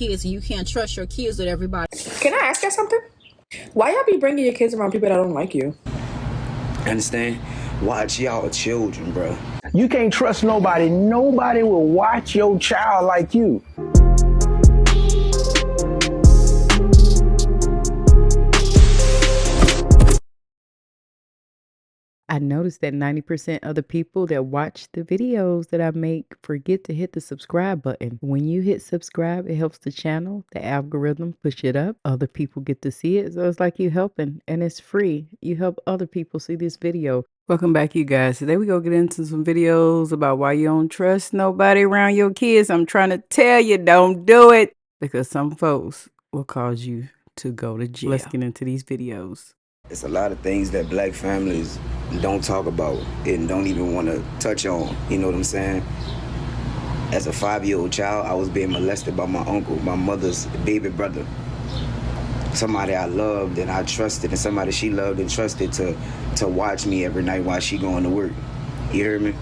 kids, and you can't trust your kids with everybody. Can I ask you something? Why y'all be bringing your kids around people that don't like you? Understand? Watch y'all children, bro. You can't trust nobody. Nobody will watch your child like you. I noticed that 90% of the people that watch the videos that I make forget to hit the subscribe button. When you hit subscribe, it helps the channel, the algorithm push it up. Other people get to see it. So it's like you helping, and it's free. You help other people see this video. Welcome back, you guys. Today we gonna get into some videos about why you don't trust nobody around your kids. I'm trying to tell you, don't do it, because some folks will cause you to go to jail. Let's get into these videos. It's a lot of things that black families don't talk about and don't even want to touch on. You know what I'm saying? As a 5-year-old child, I was being molested by my uncle, my mother's baby brother. Somebody I loved and I trusted, and somebody she loved and trusted to watch me every night while she going to work. You hear me?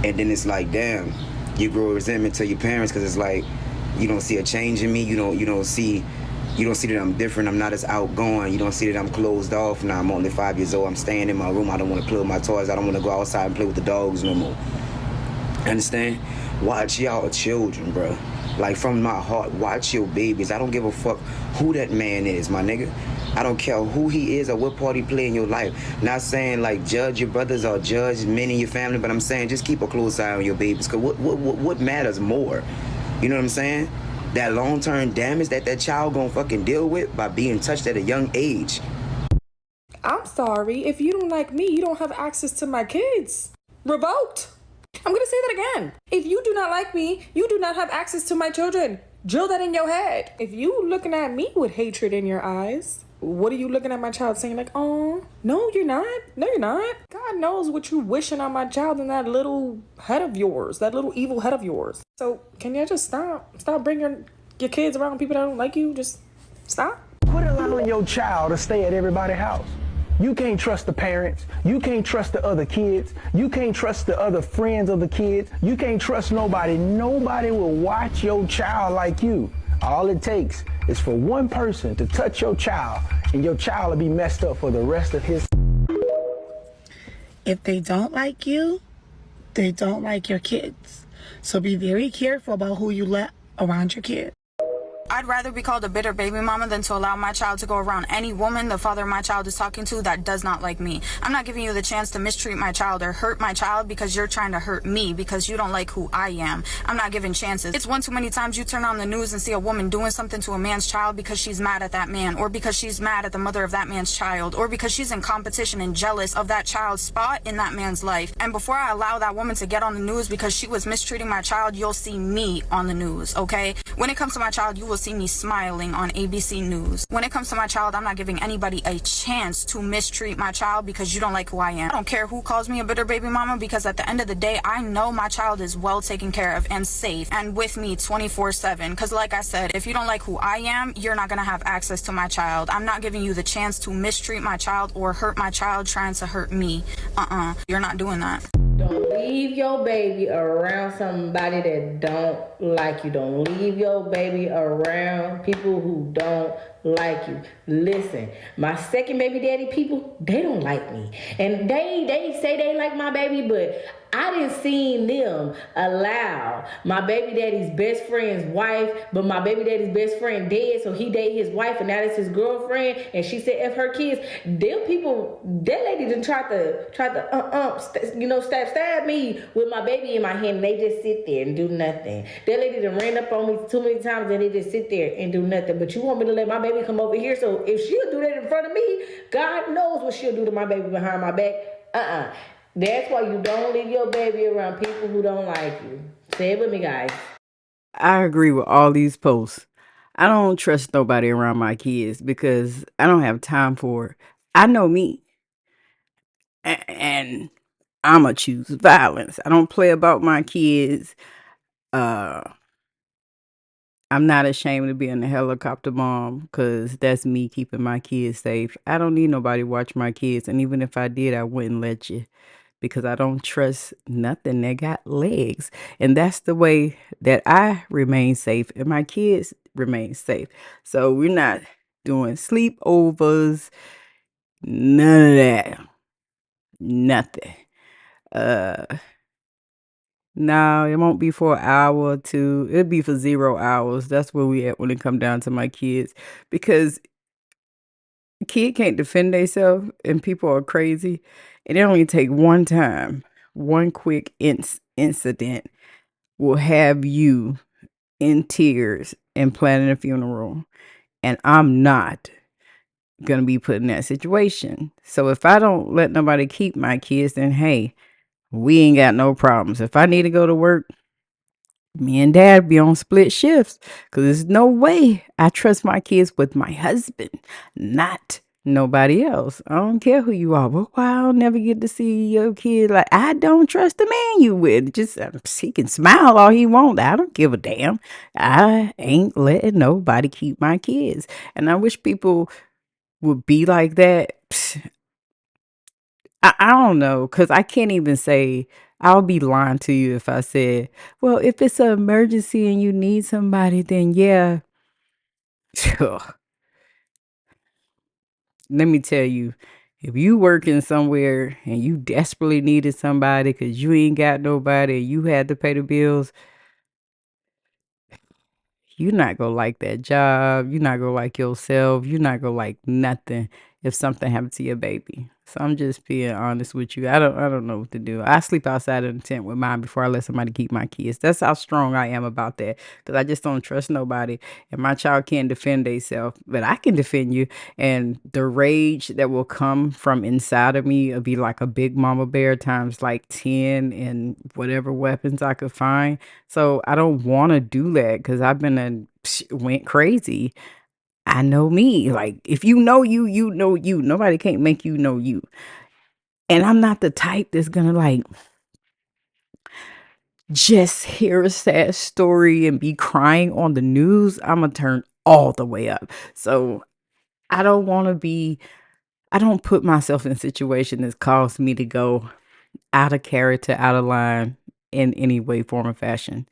And then it's like, damn, you grow resentment to your parents because it's like you don't see a change in me. You don't see that I'm different. I'm not as outgoing. You don't see that I'm closed off. Now I'm only 5 years old. I'm staying in my room. I don't want to play with my toys. I don't want to go outside and play with the dogs no more. Understand? Watch y'all children, bro. Like, from my heart, watch your babies. I don't give a fuck who that man is, my nigga. I don't care who he is or what part he play in your life. Not saying, like, judge your brothers or judge men in your family, but I'm saying just keep a close eye on your babies. Because what matters more? You know what I'm saying? That long-term damage that child gonna fucking deal with by being touched at a young age. I'm sorry. If you don't like me, you don't have access to my kids. Revoked. I'm gonna say that again. If you do not like me, you do not have access to my children. Drill that in your head. If you looking at me with hatred in your eyes, what are you looking at my child saying like, oh, no, you're not. No, you're not. God knows what you wishing on my child in that little head of yours, that little evil head of yours. So can you just stop? Stop bringing your kids around people that don't like you. Just stop. Quit allowing your child to stay at everybody's house. You can't trust the parents. You can't trust the other kids. You can't trust the other friends of the kids. You can't trust nobody. Nobody will watch your child like you. All it takes is for one person to touch your child, and your child will be messed up for the rest of his. If they don't like you, they don't like your kids. So be very careful about who you let around your kids. I'd rather be called a bitter baby mama than to allow my child to go around any woman the father of my child is talking to that does not like me. I'm not giving you the chance to mistreat my child or hurt my child because you're trying to hurt me because you don't like who I am. I'm not giving chances. It's one too many times you turn on the news and see a woman doing something to a man's child because she's mad at that man, or because she's mad at the mother of that man's child, or because she's in competition and jealous of that child's spot in that man's life. And before I allow that woman to get on the news because she was mistreating my child, you'll see me on the news, okay? When it comes to my child, you will see me smiling on ABC News. When it comes to my child, I'm not giving anybody a chance to mistreat my child because you don't like who I am. I don't care who calls me a bitter baby mama, because at the end of the day, I know my child is well taken care of and safe and with me 24/7. Because like I said, if you don't like who I am, you're not going to have access to my child. I'm not giving you the chance to mistreat my child or hurt my child trying to hurt me. You're not doing that. Don't leave your baby around somebody that don't like you. Don't leave your baby around people who don't like you. Listen, my second baby daddy people, they don't like me. And they say they like my baby, but I didn't see them allow my baby daddy's best friend's wife, but my baby daddy's best friend dead, so he dated his wife, and now that's his girlfriend, and she said F her kids. Them people, that lady done tried to stab me with my baby in my hand, and they just sit there and do nothing. That lady done ran up on me too many times, and they just sit there and do nothing. But you want me to let my baby come over here, so if she'll do that in front of me, God knows what she'll do to my baby behind my back. That's why you don't leave your baby around people who don't like you. Say it with me, guys. I agree with all these posts. I don't trust nobody around my kids because I don't have time for it. I know me. And I'ma choose violence. I don't play about my kids. I'm not ashamed of being a helicopter mom because that's me keeping my kids safe. I don't need nobody to watch my kids. And even if I did, I wouldn't let you, because I don't trust nothing that got legs. And that's the way that I remain safe. And my kids remain safe. So we're not doing sleepovers, none of that. Nothing. No, it won't be for an hour or two. It'll be for 0 hours. That's where we at when it come down to my kids. Because a kid can't defend themselves and people are crazy. And it only take one time, one quick incident will have you in tears and planning a funeral. And I'm not gonna be put in that situation. So if I don't let nobody keep my kids, then hey, we ain't got no problems. If I need to go to work, me and dad be on split shifts because there's no way I trust my kids with my husband, not nobody else. I don't care who you are, but why I'll never get to see your kid. Like, I don't trust the man you with. Just he can smile all he want. I don't give a damn. I ain't letting nobody keep my kids. And I wish people would be like that. I don't know, because I can't even say, I'll be lying to you if I said, well, if it's an emergency and you need somebody, then yeah. Let me tell you, if you working somewhere and you desperately needed somebody because you ain't got nobody and you had to pay the bills, you're not gonna like that job. You're not gonna like yourself. You're not gonna like nothing if something happened to your baby. So I'm just being honest with you. I don't know what to do. I sleep outside of the tent with mine before I let somebody keep my kids. That's how strong I am about that. Because I just don't trust nobody. And my child can't defend themselves. But I can defend you. And the rage that will come from inside of me will be like a big mama bear times like 10 and whatever weapons I could find. So I don't want to do that because I've been went crazy. I know me. Like, if you know you, you know you. Nobody can't make you know you. And I'm not the type that's gonna like just hear a sad story and be crying on the news. I'm gonna turn all the way up. So I don't want to be. I don't put myself in a situation that's caused me to go out of character, out of line in any way, form, or fashion.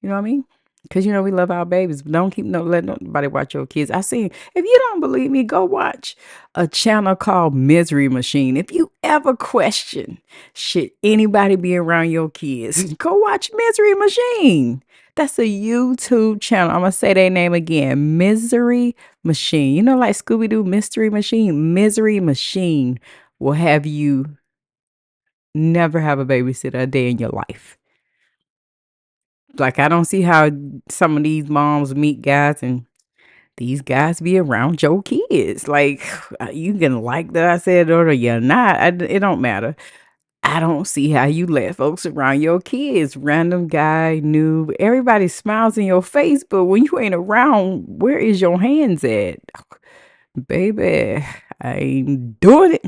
You know what I mean? Because, we love our babies. But don't let nobody watch your kids. If you don't believe me, go watch a channel called Misery Machine. If you ever question, should anybody be around your kids, go watch Misery Machine. That's a YouTube channel. I'm going to say their name again. Misery Machine. Like Scooby-Doo Mystery Machine. Misery Machine will have you never have a babysitter a day in your life. Like, I don't see how some of these moms meet guys and these guys be around your kids. Like, you can like that I said or you're not. It don't matter. I don't see how you let folks around your kids. Random guy, noob. Everybody smiles in your face, but when you ain't around, where is your hands at? Baby, I ain't doing it.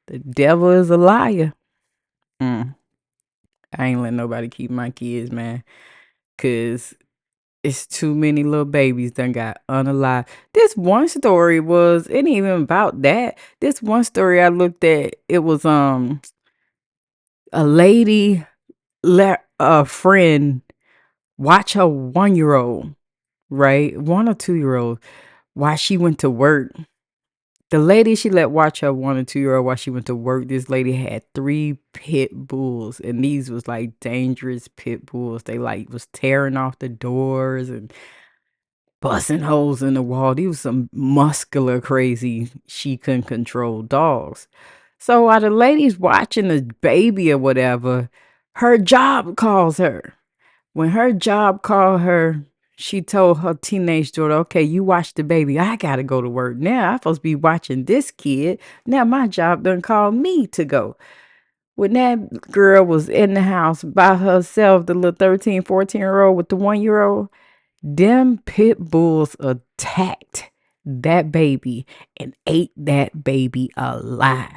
The devil is a liar. I ain't letting nobody keep my kids, man. Because it's too many little babies done got unalive. This one story it ain't even about that. This one story I looked at, it was a lady let a friend watch her 1-year-old, right? 1 or 2-year-old while she went to work. The lady she let watch her 1 or 2-year-old while she went to work, this lady had 3 pit bulls, and these was like dangerous pit bulls. They like was tearing off the doors and busting holes in the wall. These was some muscular, crazy, she couldn't control dogs. So while the lady's watching the baby or whatever, her job calls her. When her job called her, she told her teenage daughter, okay, you watch the baby. I got to go to work now. I'm supposed to be watching this kid. Now my job done called me to go. When that girl was in the house by herself, the little 13, 14-year-old with the 1-year-old, them pit bulls attacked that baby and ate that baby alive.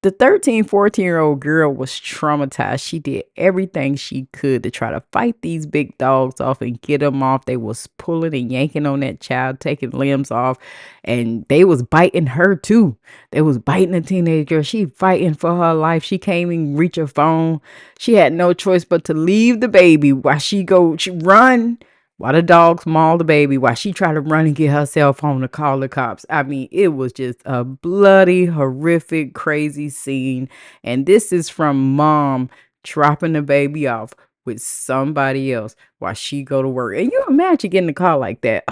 The 13, 14-year-old girl was traumatized. She did everything she could to try to fight these big dogs off and get them off. They was pulling and yanking on that child, taking limbs off, and they was biting her too. They was biting the teenage girl. She fighting for her life. She can't even reach her phone. She had no choice but to leave the baby while she run while the dogs maul the baby, while she tried to run and get her cell phone to call the cops. I mean, it was just a bloody, horrific, crazy scene. And this is from mom dropping the baby off with somebody else while she go to work. And you imagine getting a call like that.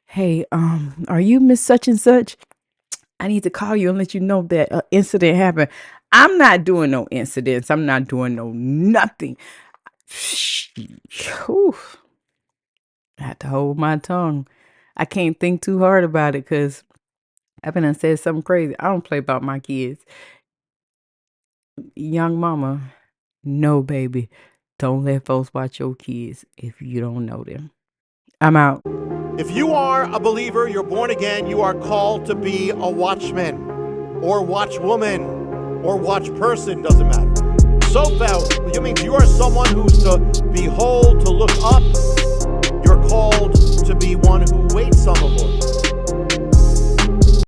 Hey, are you Miss Such and Such? I need to call you and let you know that an incident happened. I'm not doing no incidents. I'm not doing no nothing. Whew. I have to hold my tongue. I can't think too hard about it because I've been and said something crazy. I don't play about my kids. Young mama, no, baby. Don't let folks watch your kids if you don't know them. I'm out. If you are a believer, you're born again, you are called to be a watchman or watchwoman or watch person, doesn't matter. So that means you are someone who's to behold, to look up. You're called to